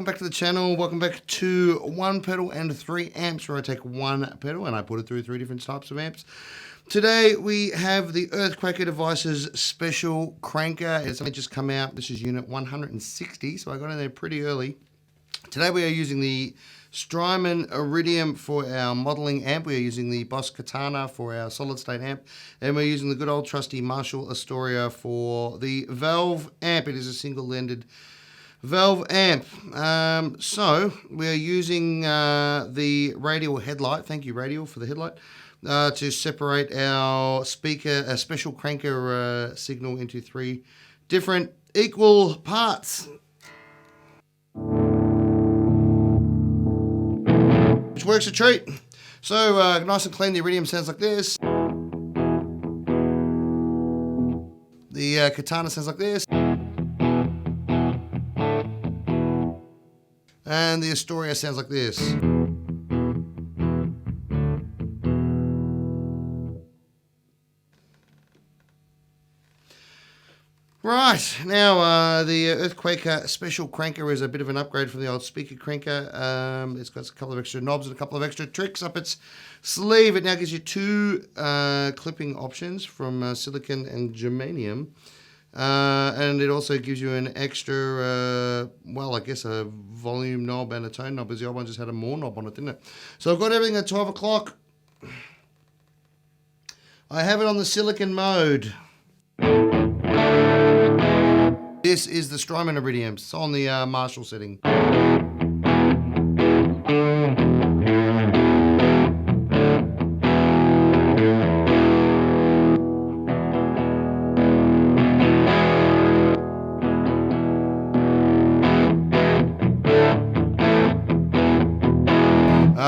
back to the channel. Welcome back to one pedal and 3 amps, where I take one pedal and I put it through 3 different types of amps. Today we have the Earthquaker Devices Special Cranker. It's only just come out. This is unit 160, so I got in there pretty early. Today we are using the Strymon Iridium for our modeling amp. We are using the Boss Katana for our solid state amp. And we're using the good old trusty Marshall Astoria for the valve amp. It is a single-ended valve amp. So we are using the radial headlight. Thank you, radial, for the headlight. To separate our speaker, a special cranker signal into 3 different equal parts. Which works a treat. So nice and clean, the Iridium sounds like this. The Katana sounds like this. And the Astoria sounds like this. Right, now the Earthquaker Special Cranker is a bit of an upgrade from the old speaker cranker. It's got a couple of extra knobs and a couple of extra tricks up its sleeve. It now gives you 2 clipping options from silicon and germanium. And it also gives you an extra, well, I guess a volume knob and a tone knob, as the old one just had a more knob on it, didn't it? So I've got everything at 12 o'clock. I have it on the silicon mode. This is the Strymon Iridium. It's on the Marshall setting.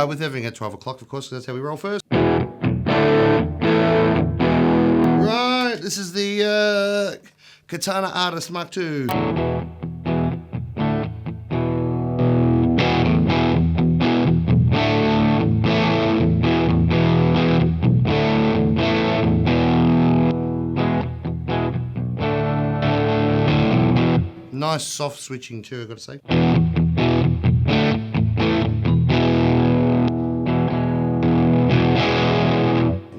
With everything at 12 o'clock, of course, because that's how we roll first. Right, this is the Katana Artist Mark II. Nice soft switching too, I've got to say.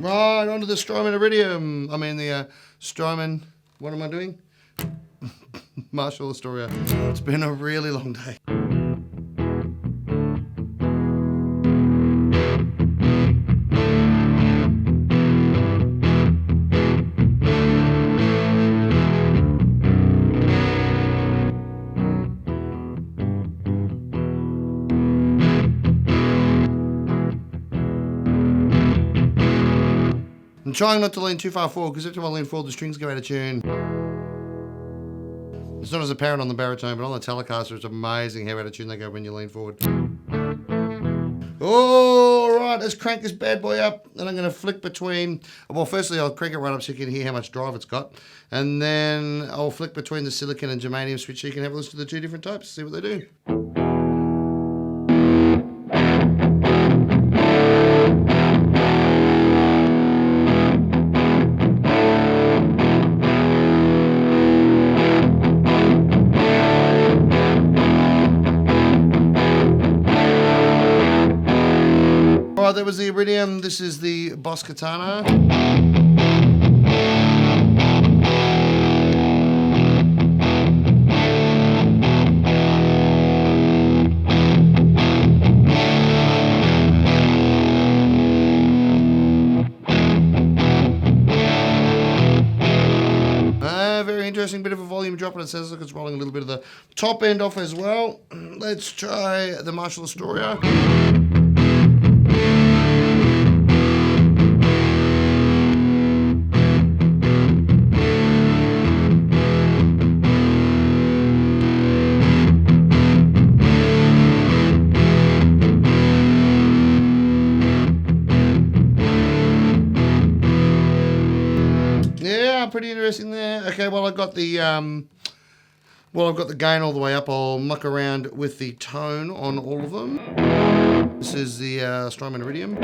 Right, onto the Strymon Iridium. I mean the Strymon, what am I doing? Marshall Astoria. It's been a really long day. I'm trying not to lean too far forward, because every time I lean forward the strings go out of tune. It's not as apparent on the baritone, but on the Telecaster it's amazing how out of tune they go when you lean forward. All right, let's crank this bad boy up, and I'm going to flick between, well, firstly I'll crank it right up so you can hear how much drive it's got, and then I'll flick between the silicon and germanium switch so you can have a listen to the 2 different types, see what they do. That was the Iridium. This is the Boss Katana. Very interesting, bit of a volume drop, and it sounds like it's rolling a little bit of the top end off as well. Let's try the Marshall Astoria. Pretty interesting there. Okay, well I've got the gain all the way up. I'll muck around with the tone on all of them. This is the Strymon Iridium.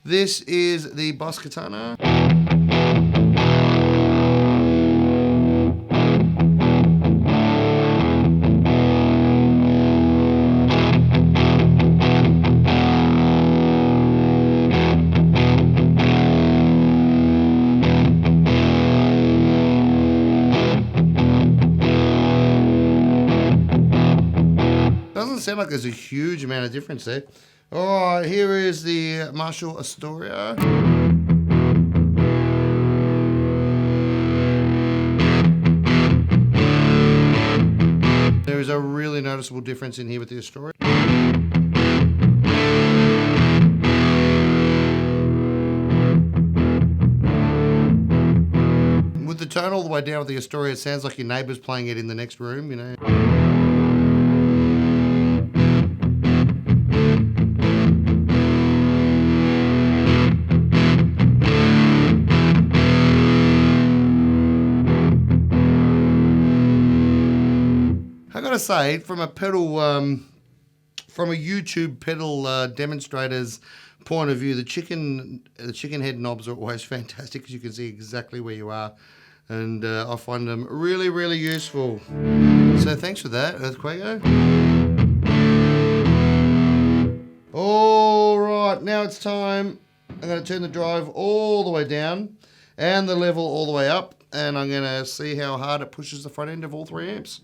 This is the Boss Katana. Doesn't sound like there's a huge amount of difference there. All right, here is the Marshall Astoria. There is a really noticeable difference in here with the Astoria. With the tone all the way down with the Astoria, it sounds like your neighbour's playing it in the next room, you know. I gotta say, from a pedal, from a YouTube pedal demonstrator's point of view, the chicken head knobs are always fantastic because you can see exactly where you are, and I find them really, really useful. So thanks for that, Earthquaker. All right, now it's time. I'm going to turn the drive all the way down and the level all the way up, and I'm going to see how hard it pushes the front end of all 3 amps.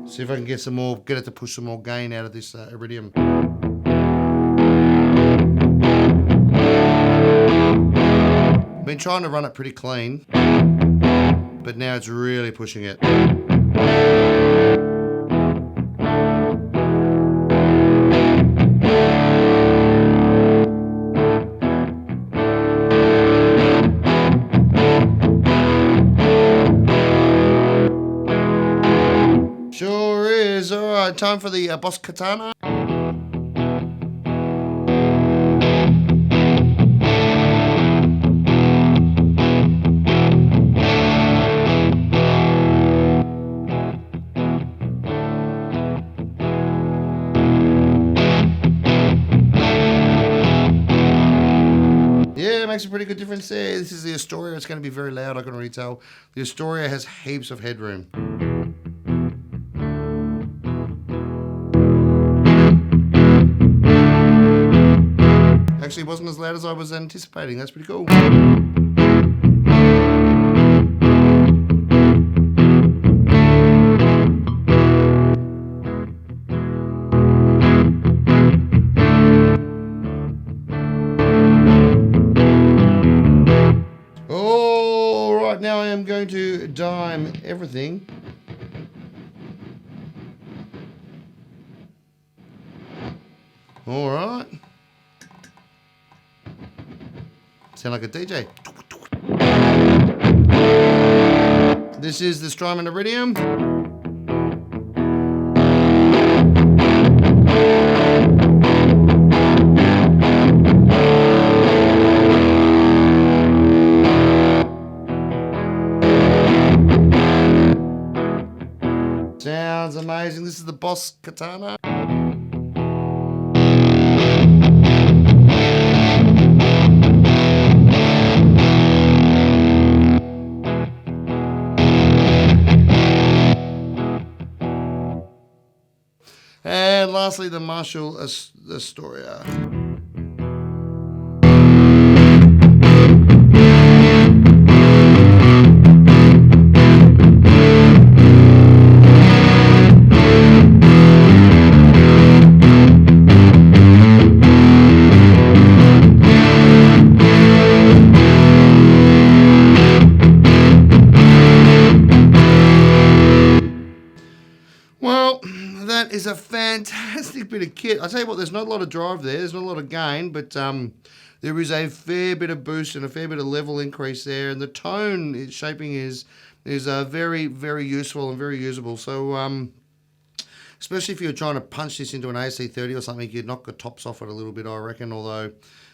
See if I can get it to push some more gain out of this Iridium. Been trying to run it pretty clean, but now it's really pushing it. Sure is. All right, time for the Boss Katana. Yeah, it makes a pretty good difference there. This is the Astoria. It's going to be very loud, I can already tell. The Astoria has heaps of headroom. Actually, it wasn't as loud as I was anticipating. That's pretty cool. All right, now I am going to dime everything. All right. Sound like a DJ. This is the Strymon Iridium. Sounds amazing. This is the Boss Katana. And lastly, the Marshall Astoria. Well, that is a fantastic bit of kit. I tell you what, there's not a lot of drive there. There's not a lot of gain, but there is a fair bit of boost and a fair bit of level increase there. And the tone shaping is very, very useful and very usable. So especially if you're trying to punch this into an AC30 or something, you'd knock the tops off it a little bit, I reckon. Although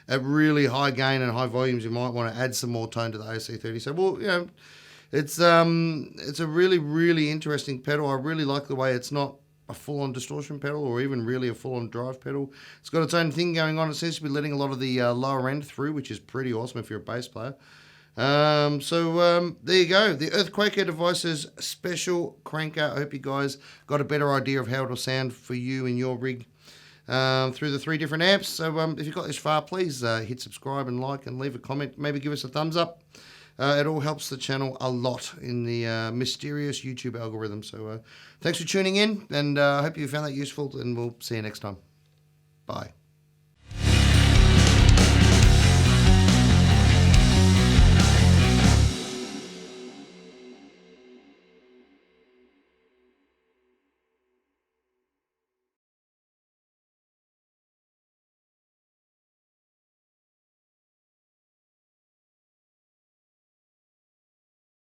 at really high gain and high volumes, you might want to add some more tone to the AC30. So, well, you know, it's a really, really interesting pedal. I really like the way it's not a full-on distortion pedal or even really a full-on drive pedal. It's got its own thing going on. It seems to be letting a lot of the lower end through, which is pretty awesome if you're a bass player. There you go. The Earthquaker Devices special cranker. I hope you guys got a better idea of how it'll sound for you in your rig through the 3 different amps. So if you got this far, please hit subscribe and like and leave a comment. Maybe give us a thumbs up. It all helps the channel a lot in the mysterious YouTube algorithm. So thanks for tuning in, and I hope you found that useful, and we'll see you next time. Bye.